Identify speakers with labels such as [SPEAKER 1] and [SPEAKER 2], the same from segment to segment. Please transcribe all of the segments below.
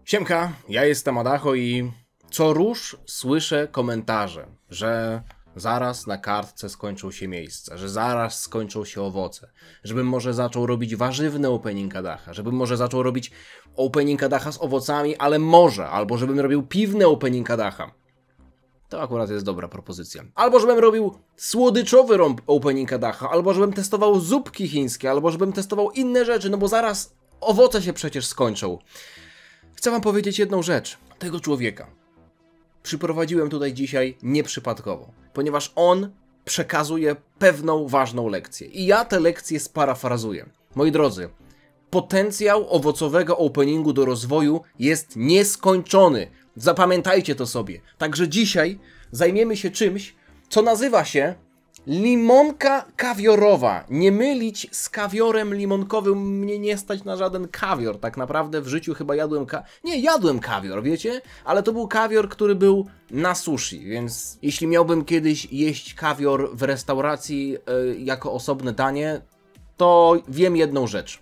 [SPEAKER 1] Siemka, ja jestem Adacho i co rusz słyszę komentarze, że zaraz na kartce skończą się miejsca, że zaraz skończą się owoce, żebym może zaczął robić warzywny opening Adacha, żebym może zaczął robić opening Adacha z owocami, ale może, albo żebym robił piwny opening Adacha. To akurat jest dobra propozycja. Albo żebym robił słodyczowy opening Adacha, albo żebym testował zupki chińskie, albo żebym testował inne rzeczy, no bo zaraz owoce się przecież skończą. Chcę wam powiedzieć jedną rzecz. Tego człowieka przyprowadziłem tutaj dzisiaj nieprzypadkowo, ponieważ on przekazuje pewną ważną lekcję. I ja tę lekcję sparafrazuję. Moi drodzy, potencjał owocowego openingu do rozwoju jest nieskończony. Zapamiętajcie to sobie. Także dzisiaj zajmiemy się czymś, co nazywa się limonka kawiorowa. Nie mylić z kawiorem limonkowym. Mnie nie stać na żaden kawior. Tak naprawdę w życiu chyba jadłem jadłem kawior, wiecie? Ale to był kawior, który był na sushi, więc jeśli miałbym kiedyś jeść kawior w restauracji jako osobne danie, to wiem jedną rzecz.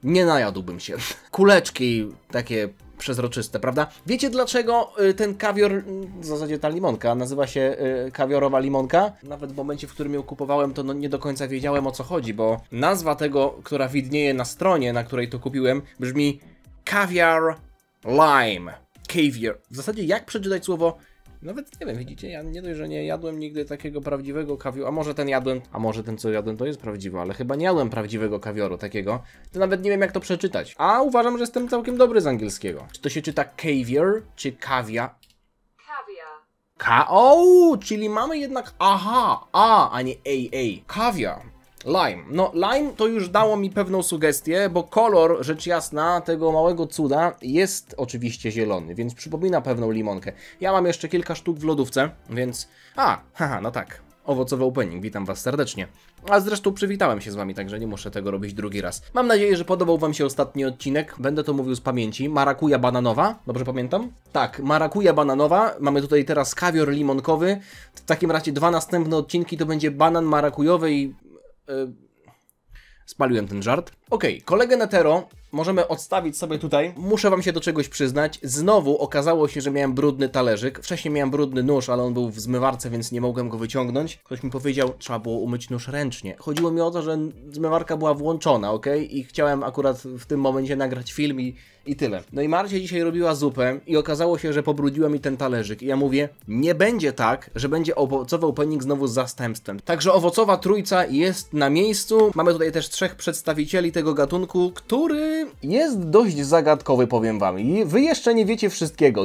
[SPEAKER 1] Nie najadłbym się. Kuleczki takie przezroczyste, prawda? Wiecie dlaczego ten kawior, w zasadzie ta limonka, nazywa się kawiorowa limonka? Nawet w momencie, w którym ją kupowałem, to nie do końca wiedziałem, o co chodzi, bo nazwa tego, która widnieje na stronie, na której to kupiłem, brzmi Caviar Lime. Caviar. W zasadzie jak przeczytać słowo? Nawet nie wiem, widzicie, ja nie dość, że nie jadłem nigdy takiego prawdziwego kawioru, a może ten jadłem, a może ten co jadłem to jest prawdziwy, ale chyba nie jadłem prawdziwego kawioru takiego, to nawet nie wiem jak to przeczytać. A uważam, że jestem całkiem dobry z angielskiego. Czy to się czyta caviar, czy kawia? Czyli mamy jednak a nie Caviar. Lime. No, lime to już dało mi pewną sugestię, bo kolor, rzecz jasna, tego małego cuda jest oczywiście zielony, więc przypomina pewną limonkę. Ja mam jeszcze kilka sztuk w lodówce, więc... no tak. Owocowy opening, witam was serdecznie. A zresztą przywitałem się z wami, także nie muszę tego robić drugi raz. Mam nadzieję, że podobał wam się ostatni odcinek. Będę to mówił z pamięci. Marakuja bananowa, dobrze pamiętam? Tak, marakuja bananowa. Mamy tutaj teraz kawior limonkowy. W takim razie 2 następne odcinki to będzie banan marakujowy i... Spaliłem ten żart. Okej, kolegę Netero możemy odstawić sobie tutaj. Muszę wam się do czegoś przyznać. Znowu okazało się, że miałem brudny talerzyk. Wcześniej miałem brudny nóż, ale on był w zmywarce, więc nie mogłem go wyciągnąć. Ktoś mi powiedział, trzeba było umyć nóż ręcznie. Chodziło mi o to, że zmywarka była włączona, I chciałem akurat w tym momencie nagrać film i tyle. No i Marcia dzisiaj robiła zupę i okazało się, że pobrudziła mi ten talerzyk. I ja mówię, nie będzie tak, że będzie owocowy opening znowu z zastępstwem. Także owocowa trójca jest na miejscu. Mamy tutaj też 3 przedstawicieli tego gatunku, który jest dość zagadkowy, powiem wam. I wy jeszcze nie wiecie wszystkiego.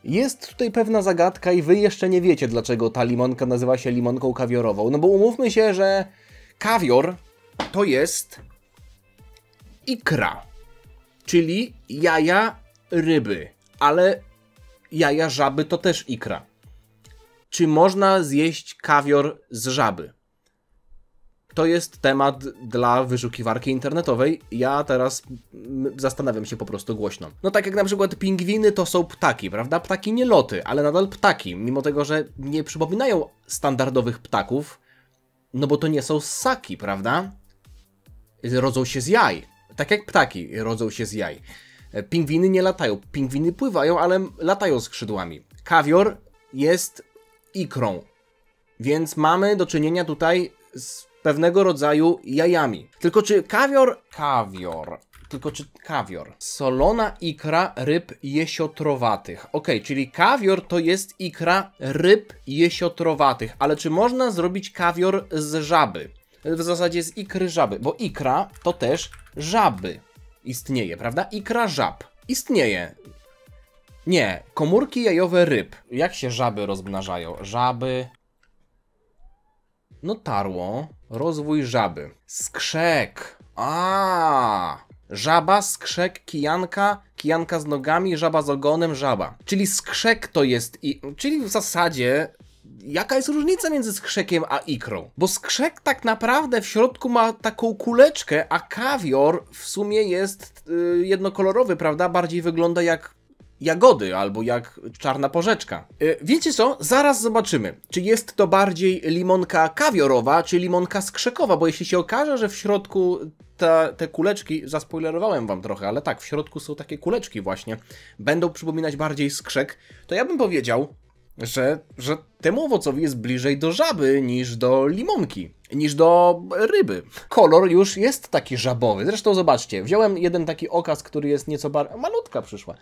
[SPEAKER 1] Jest tutaj pewna zagadka i wy jeszcze nie wiecie, dlaczego ta limonka nazywa się limonką kawiorową. No bo umówmy się, że kawior to jest ikra, czyli jaja ryby, ale jaja żaby to też ikra. Czy można zjeść kawior z żaby? To jest temat dla wyszukiwarki internetowej. Ja teraz zastanawiam się po prostu głośno. No tak jak na przykład pingwiny to są ptaki, prawda? Ptaki nie loty, ale nadal ptaki. Mimo tego, że nie przypominają standardowych ptaków, no bo to nie są ssaki, prawda? Rodzą się z jaj. Tak jak ptaki rodzą się z jaj. Pingwiny nie latają. Pingwiny pływają, ale latają skrzydłami. Kawior jest ikrą. Więc mamy do czynienia tutaj z pewnego rodzaju jajami. Tylko czy kawior... Solona ikra ryb jesiotrowatych. Czyli kawior to jest ikra ryb jesiotrowatych. Ale czy można zrobić kawior z żaby? W zasadzie z ikry żaby, bo ikra to też żaby. Istnieje, prawda? Ikra żab. Istnieje. Nie, komórki jajowe ryb. Jak się żaby rozmnażają? Żaby... No tarło. Rozwój żaby. Skrzek. Żaba, skrzek, kijanka. Kijanka z nogami, żaba z ogonem, żaba. Czyli skrzek to jest... Czyli w zasadzie... Jaka jest różnica między skrzekiem a ikrą? Bo skrzek tak naprawdę w środku ma taką kuleczkę, a kawior w sumie jest jednokolorowy, prawda? Bardziej wygląda jak jagody albo jak czarna porzeczka. Wiecie co? Zaraz zobaczymy, czy jest to bardziej limonka kawiorowa, czy limonka skrzekowa, bo jeśli się okaże, że w środku te kuleczki, zaspoilerowałem wam trochę, ale tak, w środku są takie kuleczki właśnie, będą przypominać bardziej skrzek, to ja bym powiedział, że temu owocowi jest bliżej do żaby niż do limonki, niż do ryby. Kolor już jest taki żabowy. Zresztą zobaczcie, wziąłem jeden taki okaz, który jest nieco bardziej... Malutka przyszła.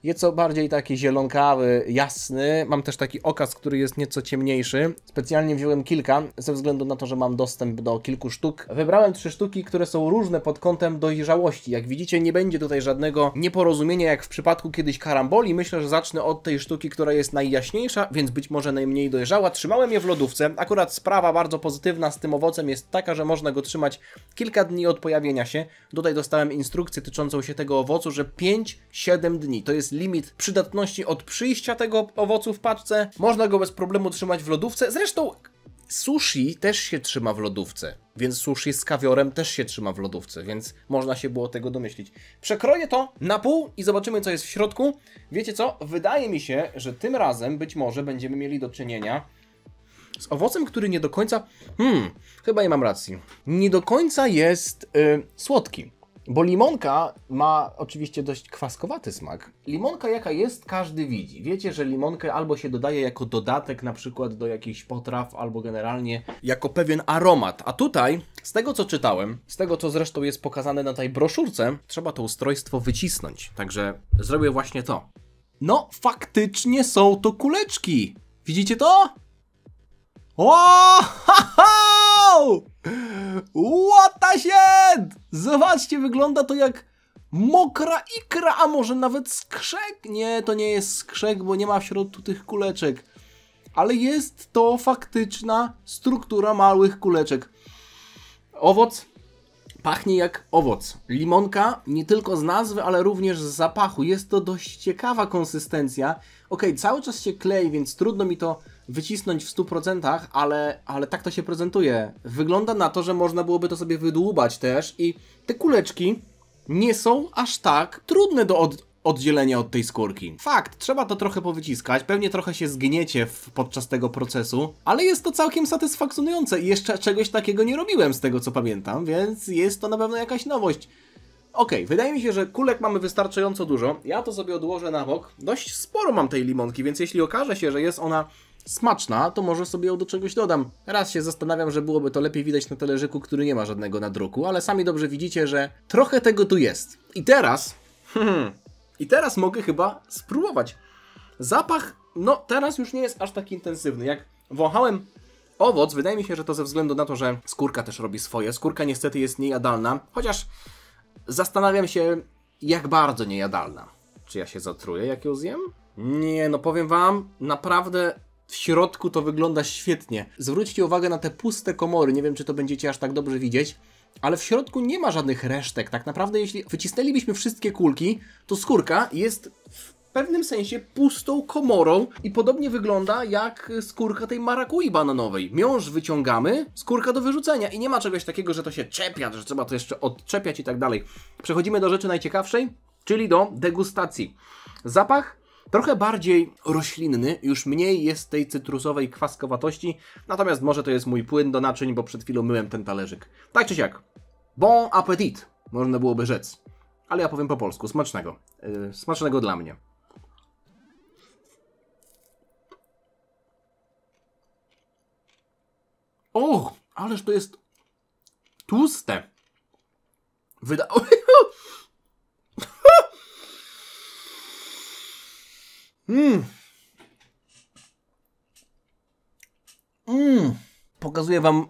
[SPEAKER 1] Nieco bardziej taki zielonkawy, jasny. Mam też taki okaz, który jest nieco ciemniejszy. Specjalnie wziąłem kilka, ze względu na to, że mam dostęp do kilku sztuk. Wybrałem 3 sztuki, które są różne pod kątem dojrzałości. Jak widzicie, nie będzie tutaj żadnego nieporozumienia, jak w przypadku kiedyś karamboli. Myślę, że zacznę od tej sztuki, która jest najjaśniejsza, więc być może najmniej dojrzała. Trzymałem je w lodówce. Akurat sprawa bardzo pozytywna z tym owocem jest taka, że można go trzymać kilka dni od pojawienia się. Tutaj dostałem instrukcję tyczącą się tego owocu, że 5-7 dni. To jest limit przydatności od przyjścia tego owocu w paczce. Można go bez problemu trzymać w lodówce. Zresztą sushi też się trzyma w lodówce, więc sushi z kawiorem też się trzyma w lodówce, więc można się było tego domyślić. Przekroję to na pół i zobaczymy, co jest w środku. Wiecie co? Wydaje mi się, że tym razem być może będziemy mieli do czynienia z owocem, który nie do końca... chyba nie mam racji. Nie do końca jest słodki. Bo limonka ma oczywiście dość kwaskowaty smak. Limonka jaka jest, każdy widzi. Wiecie, że limonkę albo się dodaje jako dodatek na przykład do jakichś potraw, albo generalnie jako pewien aromat. A tutaj, z tego co czytałem, z tego co zresztą jest pokazane na tej broszurce, trzeba to ustrojstwo wycisnąć. Także zrobię właśnie to. No, faktycznie są to kuleczki. Widzicie to? O! What the shit! Zobaczcie, wygląda to jak mokra ikra, a może nawet skrzek. Nie, to nie jest skrzek, bo nie ma w środku tych kuleczek. Ale jest to faktyczna struktura małych kuleczek. Owoc pachnie jak owoc. Limonka nie tylko z nazwy, ale również z zapachu. Jest to dość ciekawa konsystencja. Okej, cały czas się klei, więc trudno mi to wycisnąć w 100%, ale tak to się prezentuje. Wygląda na to, że można byłoby to sobie wydłubać też i te kuleczki nie są aż tak trudne do oddzielenia od tej skórki. Fakt, trzeba to trochę powyciskać, pewnie trochę się zgniecie podczas tego procesu, ale jest to całkiem satysfakcjonujące i jeszcze czegoś takiego nie robiłem z tego co pamiętam, więc jest to na pewno jakaś nowość. Okej, wydaje mi się, że kulek mamy wystarczająco dużo. Ja to sobie odłożę na bok. Dość sporo mam tej limonki, więc jeśli okaże się, że jest ona smaczna, to może sobie ją do czegoś dodam. Raz się zastanawiam, że byłoby to lepiej widać na talerzyku, który nie ma żadnego nadruku, ale sami dobrze widzicie, że trochę tego tu jest. I teraz mogę chyba spróbować. Zapach, no teraz już nie jest aż tak intensywny. Jak wąchałem owoc, wydaje mi się, że to ze względu na to, że skórka też robi swoje. Skórka niestety jest niejadalna, chociaż zastanawiam się, jak bardzo niejadalna. Czy ja się zatruję, jak ją zjem? Nie, no powiem wam, naprawdę w środku to wygląda świetnie. Zwróćcie uwagę na te puste komory, nie wiem, czy to będziecie aż tak dobrze widzieć, ale w środku nie ma żadnych resztek. Tak naprawdę, jeśli wycisnęlibyśmy wszystkie kulki, to skórka jest w pewnym sensie pustą komorą i podobnie wygląda jak skórka tej marakui bananowej. Miąższ wyciągamy, skórka do wyrzucenia i nie ma czegoś takiego, że to się czepia, że trzeba to jeszcze odczepiać i tak dalej. Przechodzimy do rzeczy najciekawszej, czyli do degustacji. Zapach trochę bardziej roślinny, już mniej jest tej cytrusowej kwaskowatości, natomiast może to jest mój płyn do naczyń, bo przed chwilą myłem ten talerzyk. Tak czy siak, bon appetit, można byłoby rzec. Ale ja powiem po polsku, smacznego. Smacznego dla mnie. O, ależ to jest tłuste. Pokazuję wam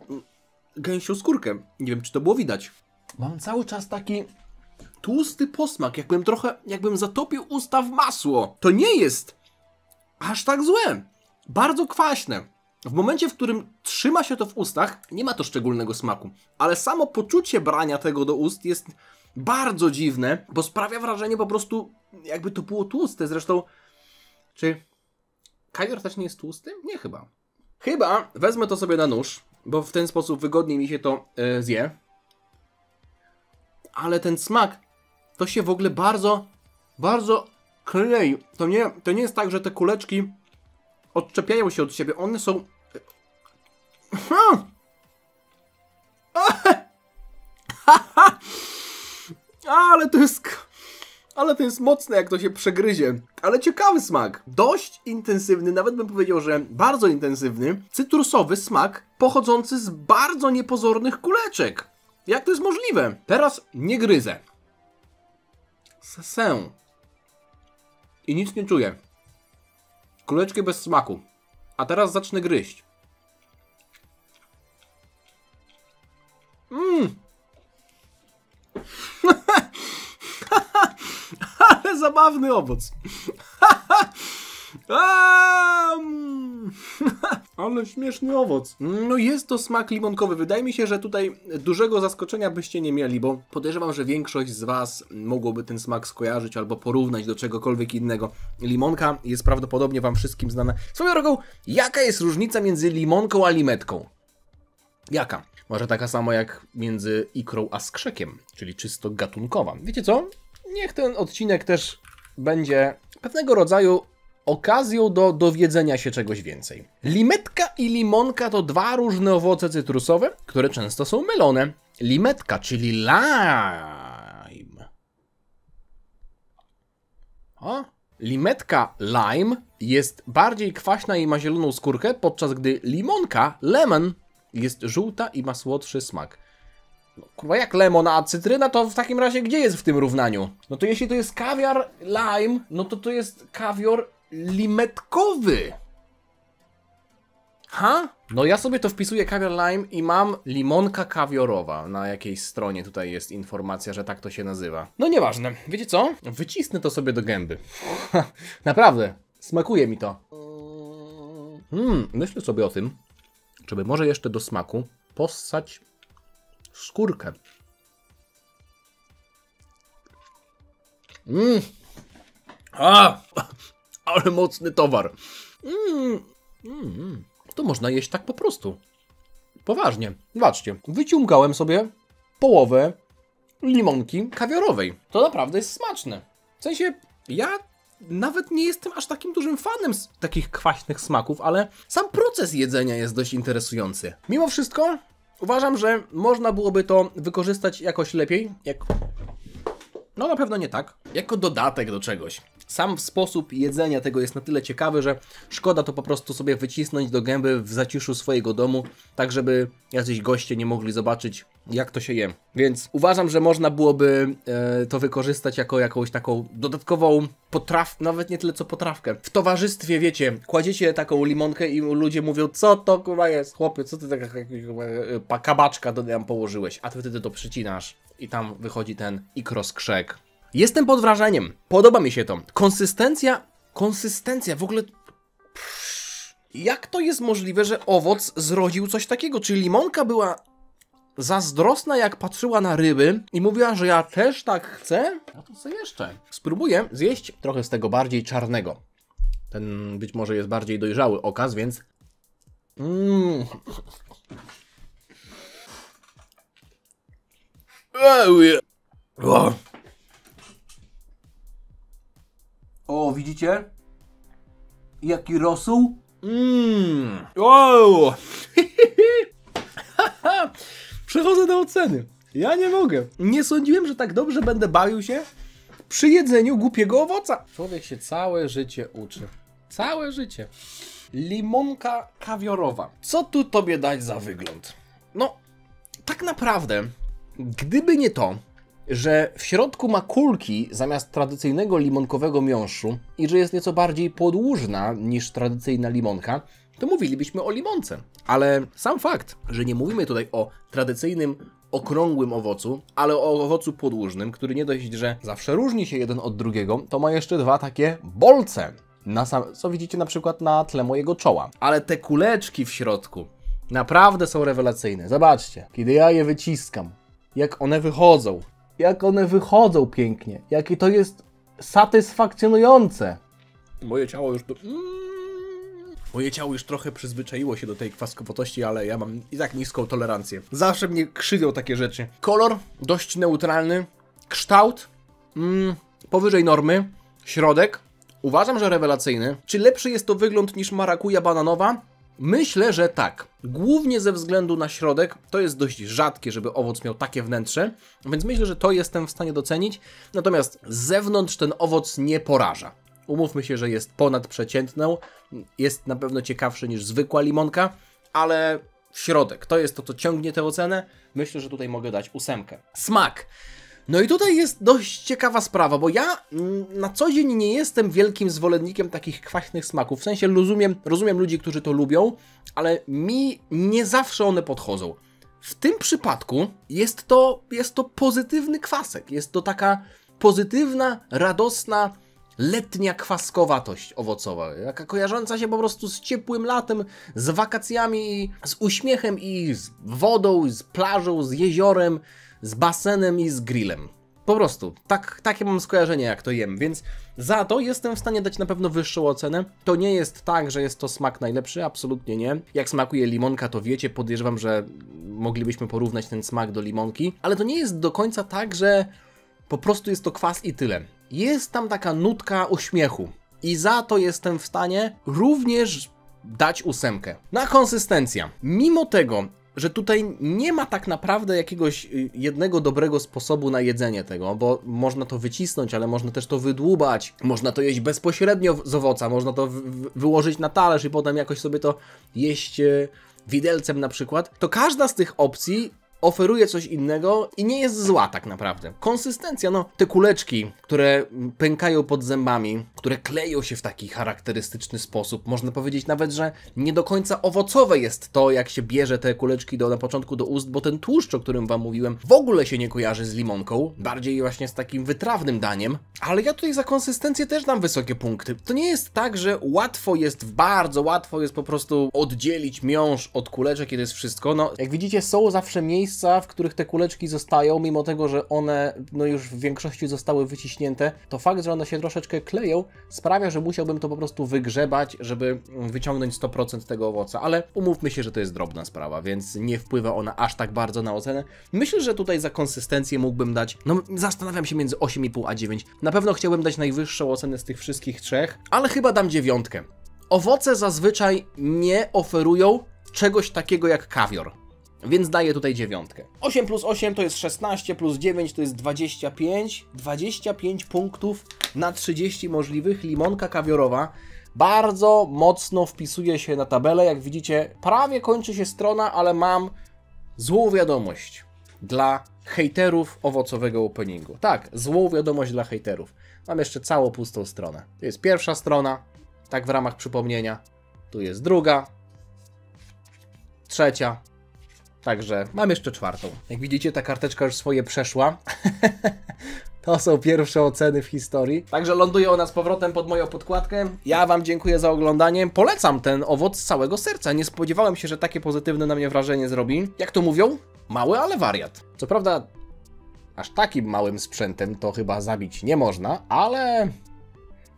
[SPEAKER 1] gęsią skórkę. Nie wiem, czy to było widać. Mam cały czas taki tłusty posmak, jakbym zatopił usta w masło. To nie jest aż tak złe. Bardzo kwaśne. W momencie, w którym trzyma się to w ustach, nie ma to szczególnego smaku. Ale samo poczucie brania tego do ust jest bardzo dziwne, bo sprawia wrażenie po prostu, jakby to było tłuste. Zresztą, czy kawior też nie jest tłusty? Nie chyba. Chyba wezmę to sobie na nóż, bo w ten sposób wygodniej mi się to zje. Ale ten smak to się w ogóle bardzo klej. To nie jest tak, że te kuleczki odczepiają się od siebie. One są... Ale to jest mocne, jak to się przegryzie. Ale ciekawy smak. Dość intensywny, nawet bym powiedział, że bardzo intensywny, cytrusowy smak pochodzący z bardzo niepozornych kuleczek. Jak to jest możliwe? Teraz nie gryzę. Sesę. I nic nie czuję. Kuleczki bez smaku. A teraz zacznę gryźć. Ale zabawny owoc. Ale śmieszny owoc. No jest to smak limonkowy. Wydaje mi się, że tutaj dużego zaskoczenia byście nie mieli, bo podejrzewam, że większość z Was mogłoby ten smak skojarzyć albo porównać do czegokolwiek innego. Limonka jest prawdopodobnie Wam wszystkim znana. Swoją drogą, jaka jest różnica między limonką a limetką? Jaka? Może taka sama jak między ikrą a skrzekiem, czyli czysto gatunkowa. Wiecie co? Niech ten odcinek też będzie pewnego rodzaju okazją do dowiedzenia się czegoś więcej. Limetka i limonka to dwa różne owoce cytrusowe, które często są mylone. Limetka, czyli lime. Limetka lime jest bardziej kwaśna i ma zieloną skórkę, podczas gdy limonka lemon jest żółta i ma słodszy smak. No, kurwa, jak lemon, a cytryna, to w takim razie gdzie jest w tym równaniu? No to jeśli to jest kawior lime, no to jest kawior limetkowy. No ja sobie to wpisuję kawior lime i mam limonka kawiorowa. Na jakiejś stronie tutaj jest informacja, że tak to się nazywa. No nieważne. Wiecie co? Wycisnę to sobie do gęby. Naprawdę. Smakuje mi to. Myślę sobie o tym, żeby może jeszcze do smaku possać skórkę. Ale mocny towar. To można jeść tak po prostu. Poważnie. Zobaczcie. Wyciągałem sobie połowę limonki kawiorowej. To naprawdę jest smaczne. W sensie, ja nawet nie jestem aż takim dużym fanem z takich kwaśnych smaków, ale sam proces jedzenia jest dość interesujący. Mimo wszystko uważam, że można byłoby to wykorzystać jakoś lepiej. No na pewno nie tak. Jako dodatek do czegoś. Sam sposób jedzenia tego jest na tyle ciekawy, że szkoda to po prostu sobie wycisnąć do gęby w zaciszu swojego domu, tak żeby jacyś goście nie mogli zobaczyć, jak to się je. Więc uważam, że można byłoby to wykorzystać jako jakąś taką dodatkową potrawkę, nawet nie tyle co potrawkę. W towarzystwie, wiecie, kładziecie taką limonkę i ludzie mówią, co to kurwa jest, chłopie, co ty taka kabaczka do nam położyłeś, a ty wtedy to przycinasz i tam wychodzi ten ikroskrzek. Jestem pod wrażeniem. Podoba mi się to. Konsystencja w ogóle... Jak to jest możliwe, że owoc zrodził coś takiego? Czy limonka była zazdrosna, jak patrzyła na ryby i mówiła, że ja też tak chcę? A to co jeszcze? Spróbuję zjeść trochę z tego bardziej czarnego. Ten być może jest bardziej dojrzały okaz, więc... O, widzicie? Jaki rosół? Wow! Przechodzę do oceny. Ja nie mogę. Nie sądziłem, że tak dobrze będę bawił się przy jedzeniu głupiego owoca. Człowiek się całe życie uczy. Całe życie. Limonka kawiorowa. Co tu tobie dać za wygląd? No, tak naprawdę, gdyby nie to, że w środku ma kulki zamiast tradycyjnego limonkowego miąższu i że jest nieco bardziej podłużna niż tradycyjna limonka, to mówilibyśmy o limonce. Ale sam fakt, że nie mówimy tutaj o tradycyjnym, okrągłym owocu, ale o owocu podłużnym, który nie dość, że zawsze różni się jeden od drugiego, to ma jeszcze dwa takie bolce, co widzicie na przykład na tle mojego czoła. Ale te kuleczki w środku naprawdę są rewelacyjne. Zobaczcie, kiedy ja je wyciskam, jak one wychodzą. Jak one wychodzą pięknie. Jakie to jest satysfakcjonujące. Moje ciało już trochę przyzwyczaiło się do tej kwaskowatości, ale ja mam i tak niską tolerancję. Zawsze mnie krzywią takie rzeczy. Kolor dość neutralny. Kształt powyżej normy. Środek uważam, że rewelacyjny. Czy lepszy jest to wygląd niż marakuja bananowa? Myślę, że tak. Głównie ze względu na środek. To jest dość rzadkie, żeby owoc miał takie wnętrze, więc myślę, że to jestem w stanie docenić. Natomiast z zewnątrz ten owoc nie poraża. Umówmy się, że jest ponadprzeciętną. Jest na pewno ciekawszy niż zwykła limonka, ale w środek to jest to, co ciągnie tę ocenę. Myślę, że tutaj mogę dać 8. Smak. No i tutaj jest dość ciekawa sprawa, bo ja na co dzień nie jestem wielkim zwolennikiem takich kwaśnych smaków. W sensie rozumiem ludzi, którzy to lubią, ale mi nie zawsze one podchodzą. W tym przypadku jest to pozytywny kwasek. Jest to taka pozytywna, radosna, letnia kwaskowatość owocowa. Taka kojarząca się po prostu z ciepłym latem, z wakacjami, z uśmiechem i z wodą, z plażą, z jeziorem, z basenem i z grillem. Po prostu, takie mam skojarzenie, jak to jem, więc za to jestem w stanie dać na pewno wyższą ocenę. To nie jest tak, że jest to smak najlepszy, absolutnie nie. Jak smakuje limonka, to wiecie, podejrzewam, że moglibyśmy porównać ten smak do limonki, ale to nie jest do końca tak, że po prostu jest to kwas i tyle. Jest tam taka nutka uśmiechu i za to jestem w stanie również dać 8. Na konsystencja. Mimo tego, że tutaj nie ma tak naprawdę jakiegoś jednego dobrego sposobu na jedzenie tego, bo można to wycisnąć, ale można też to wydłubać, można to jeść bezpośrednio z owoca, można to wyłożyć na talerz i potem jakoś sobie to jeść widelcem na przykład, to każda z tych opcji oferuje coś innego i nie jest zła tak naprawdę. Konsystencja, no te kuleczki, które pękają pod zębami, które kleją się w taki charakterystyczny sposób. Można powiedzieć nawet, że nie do końca owocowe jest to, jak się bierze te kuleczki na początku do ust, bo ten tłuszcz, o którym wam mówiłem, w ogóle się nie kojarzy z limonką, bardziej właśnie z takim wytrawnym daniem. Ale ja tutaj za konsystencję też dam wysokie punkty. To nie jest tak, że bardzo łatwo jest po prostu oddzielić miąższ od kuleczek i to jest wszystko. No, jak widzicie, są zawsze miejsca, w których te kuleczki zostają, mimo tego, że one no już w większości zostały wyciśnięte, to fakt, że one się troszeczkę kleją, sprawia, że musiałbym to po prostu wygrzebać, żeby wyciągnąć 100% tego owoca, ale umówmy się, że to jest drobna sprawa, więc nie wpływa ona aż tak bardzo na ocenę. Myślę, że tutaj za konsystencję mógłbym dać, no zastanawiam się między 8,5 a 9. Na pewno chciałbym dać najwyższą ocenę z tych wszystkich trzech, ale chyba dam 9. Owoce zazwyczaj nie oferują czegoś takiego jak kawior. Więc daję tutaj 9. 8 plus 8 to jest 16, plus 9 to jest 25. 25 punktów na 30 możliwych. Limonka kawiorowa bardzo mocno wpisuje się na tabelę. Jak widzicie, prawie kończy się strona, ale mam złą wiadomość dla hejterów owocowego openingu. Tak, złą wiadomość dla hejterów. Mam jeszcze całą pustą stronę. To jest pierwsza strona, tak w ramach przypomnienia. Tu jest druga, trzecia. Także mam jeszcze 4. Jak widzicie, ta karteczka już swoje przeszła. To są pierwsze oceny w historii. Także ląduje ona z powrotem pod moją podkładkę. Ja wam dziękuję za oglądanie. Polecam ten owoc z całego serca. Nie spodziewałem się, że takie pozytywne na mnie wrażenie zrobi. Jak to mówią? Mały, ale wariat. Co prawda, aż takim małym sprzętem to chyba zabić nie można, ale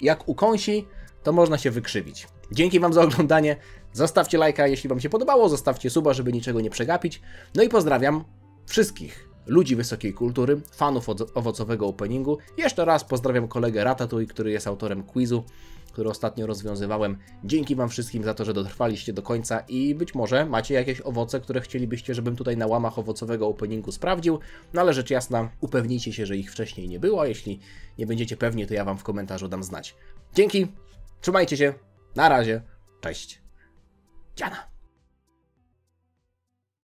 [SPEAKER 1] jak ukąsi, to można się wykrzywić. Dzięki wam za oglądanie. Zostawcie lajka, jeśli wam się podobało, zostawcie suba, żeby niczego nie przegapić. No i pozdrawiam wszystkich ludzi wysokiej kultury, fanów owocowego openingu. Jeszcze raz pozdrawiam kolegę Ratatouille, który jest autorem quizu, który ostatnio rozwiązywałem. Dzięki wam wszystkim za to, że dotrwaliście do końca i być może macie jakieś owoce, które chcielibyście, żebym tutaj na łamach owocowego openingu sprawdził. No ale rzecz jasna, upewnijcie się, że ich wcześniej nie było, a jeśli nie będziecie pewni, to ja wam w komentarzu dam znać. Dzięki, trzymajcie się, na razie, cześć. Dziana.